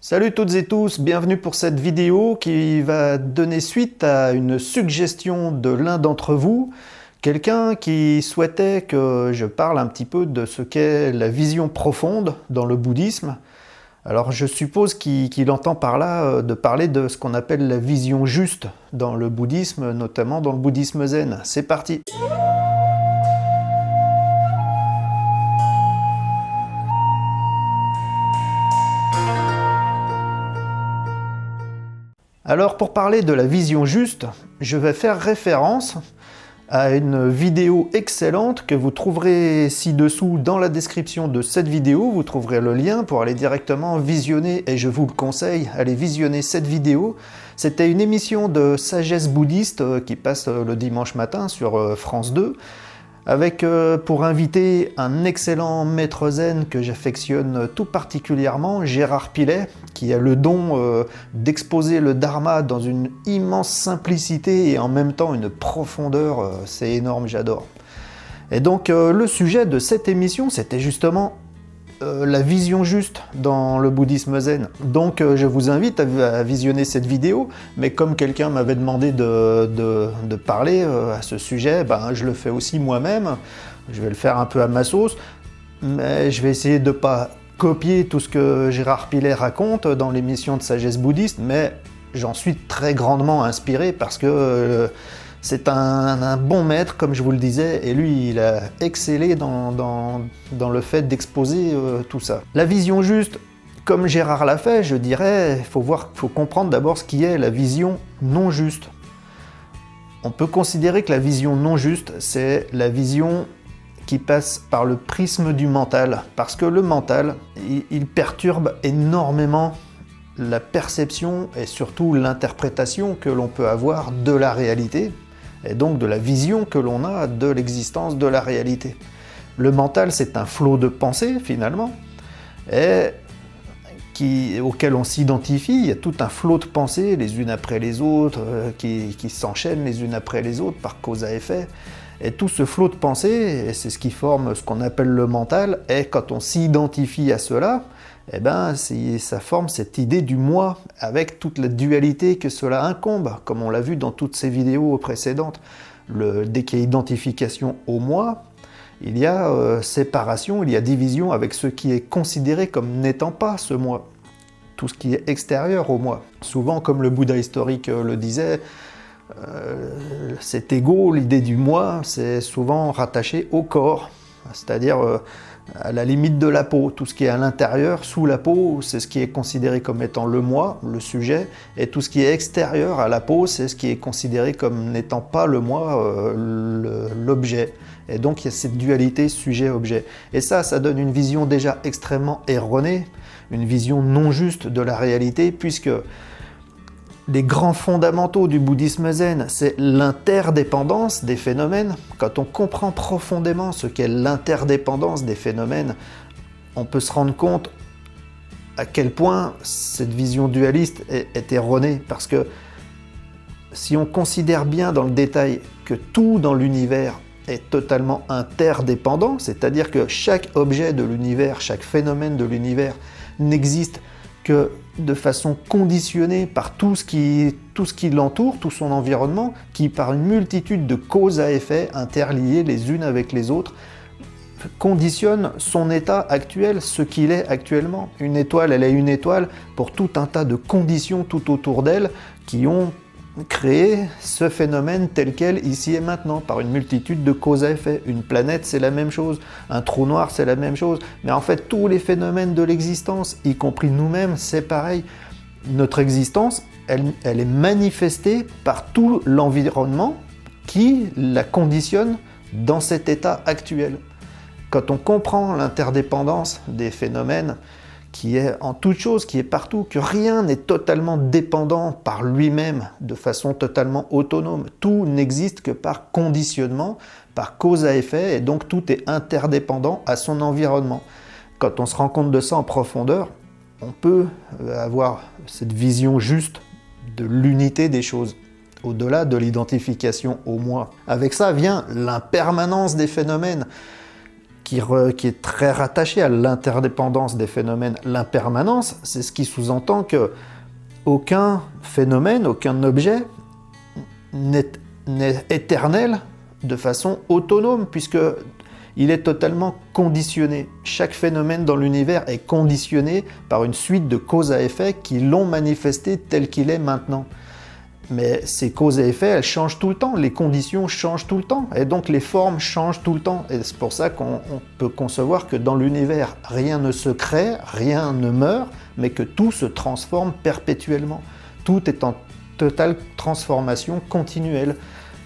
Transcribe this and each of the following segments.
Salut toutes et tous, bienvenue pour cette vidéo qui va donner suite à une suggestion de l'un d'entre vous, quelqu'un qui souhaitait que je parle un petit peu de ce qu'est la vision profonde dans le bouddhisme. Alors je suppose qu'il entend par là de parler de ce qu'on appelle la vision juste dans le bouddhisme, notamment dans le bouddhisme zen. C'est parti! Alors pour parler de la vision juste, je vais faire référence à une vidéo excellente que vous trouverez ci-dessous dans la description de cette vidéo. Vous trouverez le lien pour aller directement visionner, et je vous le conseille, allez visionner cette vidéo. C'était une émission de sagesse bouddhiste qui passe le dimanche matin sur France 2, avec pour invité un excellent maître zen que j'affectionne tout particulièrement, Gérard Pillet, qui a le don d'exposer le dharma dans une immense simplicité et en même temps une profondeur, c'est énorme, j'adore. Et donc le sujet de cette émission, c'était justement la vision juste dans le bouddhisme zen. Donc je vous invite à visionner cette vidéo, mais comme quelqu'un m'avait demandé de parler à ce sujet, ben, je le fais aussi moi-même. Je vais le faire un peu à ma sauce, mais je vais essayer de ne pas copier tout ce que Gérard Pillet raconte dans l'émission de sagesse bouddhiste, mais j'en suis très grandement inspiré parce que c'est un bon maître, comme je vous le disais, et lui, il a excellé dans le fait d'exposer tout ça. La vision juste, comme Gérard l'a fait, je dirais, il faut comprendre d'abord ce qui est la vision non juste. On peut considérer que la vision non juste, c'est la vision qui passe par le prisme du mental, parce que le mental, il perturbe énormément la perception et surtout l'interprétation que l'on peut avoir de la réalité, et donc de la vision que l'on a de l'existence de la réalité. Le mental, c'est un flot de pensées, finalement, et auquel on s'identifie. Il y a tout un flot de pensées, les unes après les autres, qui s'enchaînent les unes après les autres par cause à effet. Et tout ce flot de pensées, et c'est ce qui forme ce qu'on appelle le mental, et quand on s'identifie à cela, eh ben, ça forme cette idée du moi, avec toute la dualité que cela incombe, comme on l'a vu dans toutes ces vidéos précédentes. Dès qu'il y a identification au moi, il y a séparation, il y a division avec ce qui est considéré comme n'étant pas ce moi, tout ce qui est extérieur au moi. Souvent, comme le Bouddha historique le disait, cet ego, l'idée du moi, c'est souvent rattaché au corps, c'est-à-dire à la limite de la peau. Tout ce qui est à l'intérieur, sous la peau, c'est ce qui est considéré comme étant le moi, le sujet, et tout ce qui est extérieur à la peau, c'est ce qui est considéré comme n'étant pas le moi, l'objet. Et donc il y a cette dualité sujet-objet. Et ça donne une vision déjà extrêmement erronée, une vision non juste de la réalité, puisque les grands fondamentaux du bouddhisme zen, c'est l'interdépendance des phénomènes. Quand on comprend profondément ce qu'est l'interdépendance des phénomènes, on peut se rendre compte à quel point cette vision dualiste est erronée. Parce que si on considère bien dans le détail que tout dans l'univers est totalement interdépendant, c'est-à-dire que chaque objet de l'univers, chaque phénomène de l'univers n'existe que de façon conditionnée par tout ce qui l'entoure, tout son environnement, qui par une multitude de causes à effet interliées les unes avec les autres, conditionne son état actuel, ce qu'il est actuellement. Une étoile, elle est une étoile pour tout un tas de conditions tout autour d'elle qui ont créé ce phénomène tel quel ici et maintenant, par une multitude de causes à effet. Une planète, c'est la même chose, un trou noir, c'est la même chose, mais en fait tous les phénomènes de l'existence, y compris nous-mêmes, c'est pareil. Notre existence, elle est manifestée par tout l'environnement qui la conditionne dans cet état actuel. Quand on comprend l'interdépendance des phénomènes, qui est en toute chose, qui est partout, que rien n'est totalement dépendant par lui-même, de façon totalement autonome. Tout n'existe que par conditionnement, par cause à effet, et donc tout est interdépendant à son environnement. Quand on se rend compte de ça en profondeur, on peut avoir cette vision juste de l'unité des choses, au-delà de l'identification au moi. Avec ça vient l'impermanence des phénomènes, qui est très rattaché à l'interdépendance des phénomènes, l'impermanence, c'est ce qui sous-entend que aucun phénomène, aucun objet n'est éternel de façon autonome, puisque il est totalement conditionné. Chaque phénomène dans l'univers est conditionné par une suite de causes à effet qui l'ont manifesté tel qu'il est maintenant. Mais ces causes et effets, elles changent tout le temps, les conditions changent tout le temps, et donc les formes changent tout le temps. Et c'est pour ça qu'on peut concevoir que dans l'univers, rien ne se crée, rien ne meurt, mais que tout se transforme perpétuellement. Tout est en totale transformation continuelle.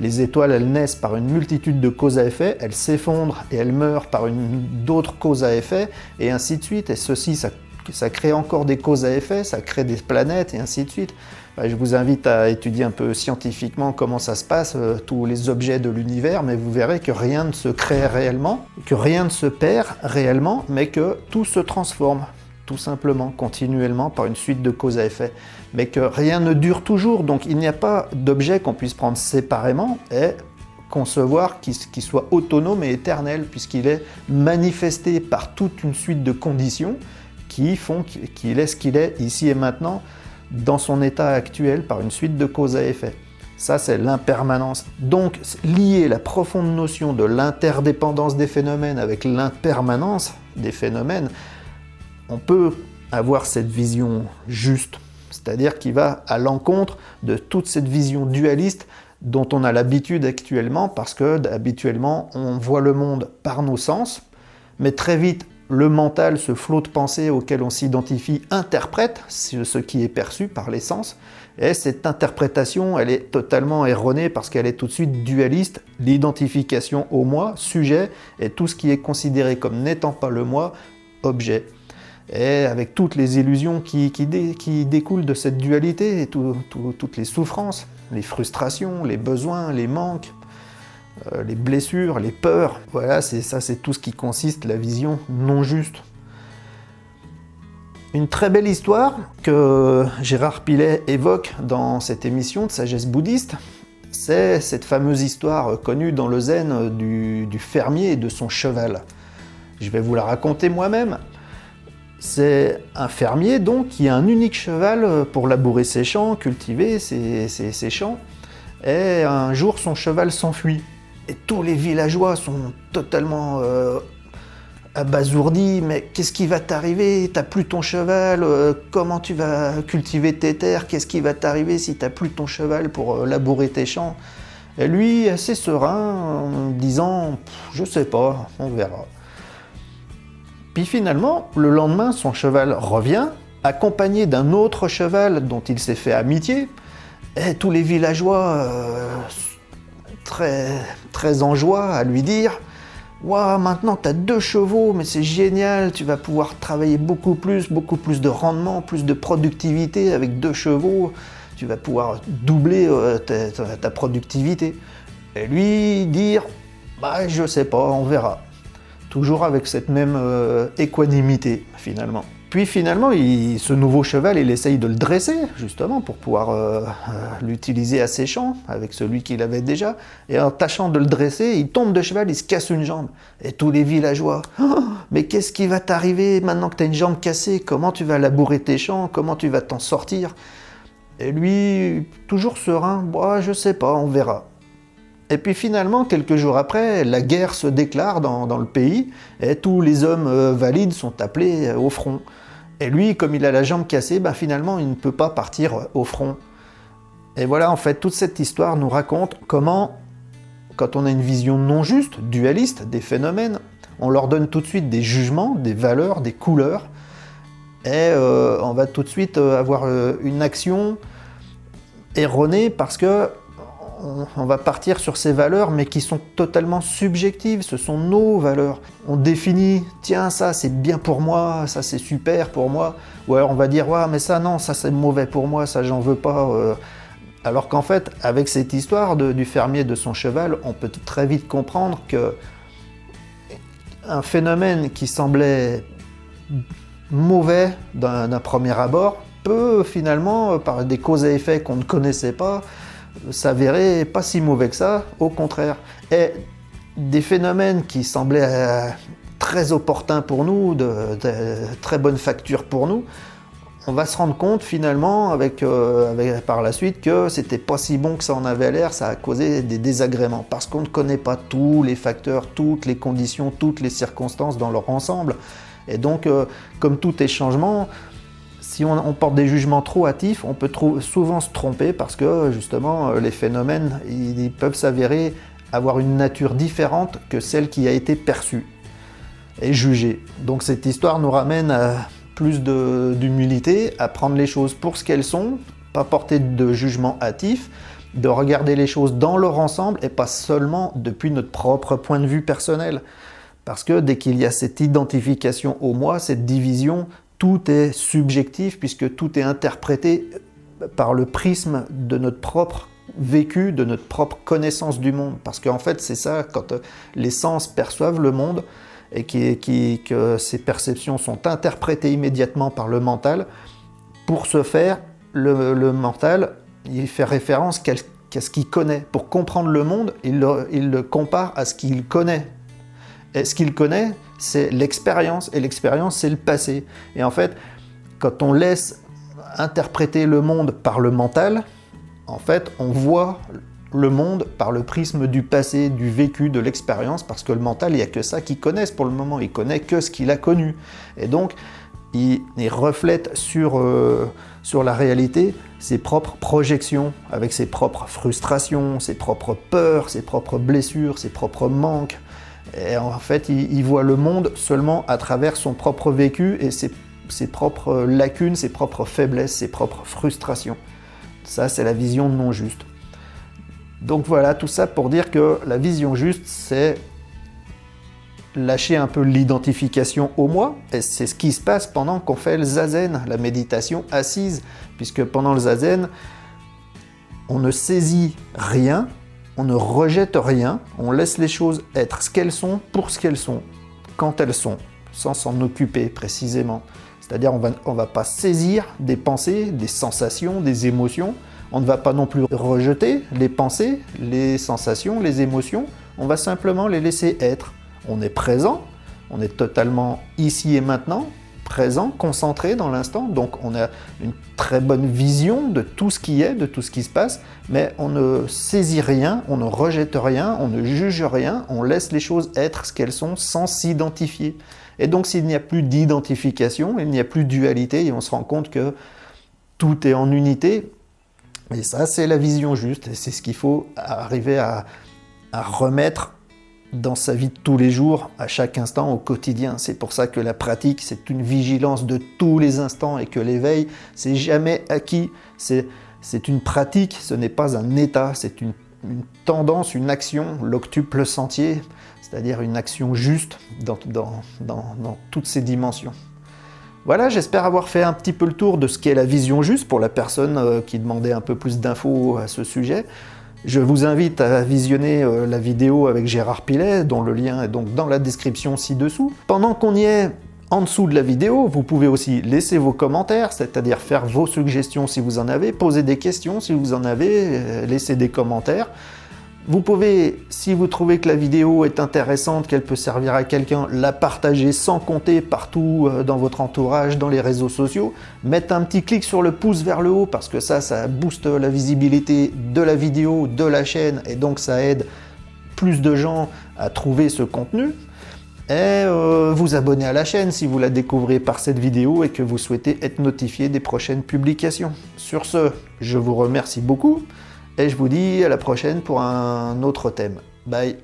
Les étoiles, elles naissent par une multitude de causes à effet, elles s'effondrent et elles meurent par d'autres causes à effet, et ainsi de suite. Et ceci, ça crée encore des causes à effet, ça crée des planètes, et ainsi de suite. Je vous invite à étudier un peu scientifiquement comment ça se passe, tous les objets de l'univers, mais vous verrez que rien ne se crée réellement, que rien ne se perd réellement, mais que tout se transforme, tout simplement, continuellement, par une suite de causes à effet. Mais que rien ne dure toujours, donc il n'y a pas d'objet qu'on puisse prendre séparément et concevoir qu'il soit autonome et éternel, puisqu'il est manifesté par toute une suite de conditions qui font qu'il est ce qu'il est ici et maintenant, dans son état actuel, par une suite de causes à effet. Ça, c'est l'impermanence. Donc, lier la profonde notion de l'interdépendance des phénomènes avec l'impermanence des phénomènes, on peut avoir cette vision juste, c'est-à-dire qui va à l'encontre de toute cette vision dualiste dont on a l'habitude actuellement, parce que habituellement, on voit le monde par nos sens, mais très vite, le mental, ce flot de pensée auquel on s'identifie, interprète ce qui est perçu par les sens. Et cette interprétation, elle est totalement erronée parce qu'elle est tout de suite dualiste. L'identification au moi, sujet, et tout ce qui est considéré comme n'étant pas le moi, objet. Et avec toutes les illusions qui découlent de cette dualité, et toutes les souffrances, les frustrations, les besoins, les manques, les blessures, les peurs, voilà, c'est tout ce qui consiste la vision non juste. Une très belle histoire que Gérard Pillet évoque dans cette émission de sagesse bouddhiste, c'est cette fameuse histoire connue dans le zen du fermier et de son cheval. Je vais vous la raconter moi-même. C'est un fermier donc qui a un unique cheval pour labourer ses champs, cultiver ses champs, et un jour son cheval s'enfuit. Et tous les villageois sont totalement abasourdis. Mais qu'est-ce qui va t'arriver? T'as plus ton cheval, comment tu vas cultiver tes terres? Qu'est-ce qui va t'arriver si t'as plus ton cheval pour labourer tes champs? Et lui, assez serein, en disant « je sais pas, on verra ». Puis finalement, le lendemain, son cheval revient, accompagné d'un autre cheval dont il s'est fait amitié, et tous les villageois très en joie à lui dire « Waouh, maintenant tu as 2 chevaux, mais c'est génial, tu vas pouvoir travailler beaucoup plus de rendement, plus de productivité avec 2 chevaux, tu vas pouvoir doubler ta productivité. » Et lui dire « Bah, je sais pas, on verra. » Toujours avec cette même équanimité, finalement. Puis finalement, ce nouveau cheval, il essaye de le dresser, justement, pour pouvoir l'utiliser à ses champs, avec celui qu'il avait déjà. Et en tâchant de le dresser, il tombe de cheval, il se casse une jambe. Et tous les villageois, oh, mais qu'est-ce qui va t'arriver maintenant que tu as une jambe cassée? Comment tu vas labourer tes champs? Comment tu vas t'en sortir? Et lui, toujours serein, bah, je sais pas, on verra. Et puis finalement, quelques jours après, la guerre se déclare dans le pays, et tous les hommes valides sont appelés au front. Et lui, comme il a la jambe cassée, ben finalement, il ne peut pas partir au front. Et voilà, en fait, toute cette histoire nous raconte comment, quand on a une vision non juste, dualiste des phénomènes, on leur donne tout de suite des jugements, des valeurs, des couleurs, et on va tout de suite avoir une action erronée parce que on va partir sur ces valeurs, mais qui sont totalement subjectives, ce sont nos valeurs. On définit, tiens, ça c'est bien pour moi, ça c'est super pour moi, ou alors on va dire, ouais, mais ça non, ça c'est mauvais pour moi, ça j'en veux pas. Alors qu'en fait, avec cette histoire du fermier de son cheval, on peut très vite comprendre que un phénomène qui semblait mauvais d'un premier abord peut finalement, par des causes et effets qu'on ne connaissait pas, s'avérer pas si mauvais que ça, au contraire. Et des phénomènes qui semblaient très opportun pour nous, de très bonne facture pour nous, on va se rendre compte finalement par la suite que c'était pas si bon que ça en avait l'air, ça a causé des désagréments parce qu'on ne connaît pas tous les facteurs, toutes les conditions, toutes les circonstances dans leur ensemble. Et donc, comme tout est changement, si on porte des jugements trop hâtifs, on peut souvent se tromper parce que justement les phénomènes ils peuvent s'avérer avoir une nature différente que celle qui a été perçue et jugée. Donc cette histoire nous ramène à plus d'humilité, à prendre les choses pour ce qu'elles sont, pas porter de jugement hâtif, de regarder les choses dans leur ensemble et pas seulement depuis notre propre point de vue personnel. Parce que dès qu'il y a cette identification au moi, cette division, tout est subjectif puisque tout est interprété par le prisme de notre propre vécu, de notre propre connaissance du monde. Parce qu'en fait, c'est ça, quand les sens perçoivent le monde, et que ces perceptions sont interprétées immédiatement par le mental. Pour ce faire, le mental, il fait référence qu'à ce qu'il connaît. Pour comprendre le monde, il le compare à ce qu'il connaît. Et ce qu'il connaît, c'est l'expérience, et l'expérience, c'est le passé. Et en fait, quand on laisse interpréter le monde par le mental, en fait, on voit le monde par le prisme du passé, du vécu, de l'expérience, parce que le mental, il n'y a que ça qu'il connaisse pour le moment, il connaît que ce qu'il a connu. Et donc, il reflète sur la réalité ses propres projections, avec ses propres frustrations, ses propres peurs, ses propres blessures, ses propres manques. Et en fait, il voit le monde seulement à travers son propre vécu et ses propres lacunes, ses propres faiblesses, ses propres frustrations. Ça, c'est la vision non juste. Donc voilà, tout ça pour dire que la vision juste, c'est lâcher un peu l'identification au moi, et c'est ce qui se passe pendant qu'on fait le zazen, la méditation assise, puisque pendant le zazen, on ne saisit rien, on ne rejette rien, on laisse les choses être ce qu'elles sont pour ce qu'elles sont, quand elles sont, sans s'en occuper précisément. C'est-à-dire on va pas saisir des pensées, des sensations, des émotions. On ne va pas non plus rejeter les pensées, les sensations, les émotions. On va simplement les laisser être. On est présent, on est totalement ici et maintenant, présent, concentré dans l'instant. Donc on a une très bonne vision de tout ce qui est, de tout ce qui se passe, mais on ne saisit rien, on ne rejette rien, on ne juge rien, on laisse les choses être ce qu'elles sont sans s'identifier. Et donc s'il n'y a plus d'identification, il n'y a plus de dualité et on se rend compte que tout est en unité. Et ça, c'est la vision juste, et c'est ce qu'il faut arriver à remettre dans sa vie de tous les jours, à chaque instant, au quotidien. C'est pour ça que la pratique, c'est une vigilance de tous les instants, et que l'éveil, c'est jamais acquis. C'est une pratique, ce n'est pas un état, c'est une tendance, une action, l'octuple sentier, c'est-à-dire une action juste dans toutes ses dimensions. Voilà, j'espère avoir fait un petit peu le tour de ce qu'est la vision juste pour la personne qui demandait un peu plus d'infos à ce sujet. Je vous invite à visionner la vidéo avec Gérard Pilet, dont le lien est donc dans la description ci-dessous. Pendant qu'on y est, en dessous de la vidéo, vous pouvez aussi laisser vos commentaires, c'est-à-dire faire vos suggestions si vous en avez, poser des questions si vous en avez, laisser des commentaires. Vous pouvez, si vous trouvez que la vidéo est intéressante, qu'elle peut servir à quelqu'un, la partager sans compter partout dans votre entourage, dans les réseaux sociaux. Mettre un petit clic sur le pouce vers le haut parce que ça booste la visibilité de la vidéo, de la chaîne, et donc ça aide plus de gens à trouver ce contenu. Et vous abonner à la chaîne si vous la découvrez par cette vidéo et que vous souhaitez être notifié des prochaines publications. Sur ce, je vous remercie beaucoup. Et je vous dis à la prochaine pour un autre thème. Bye!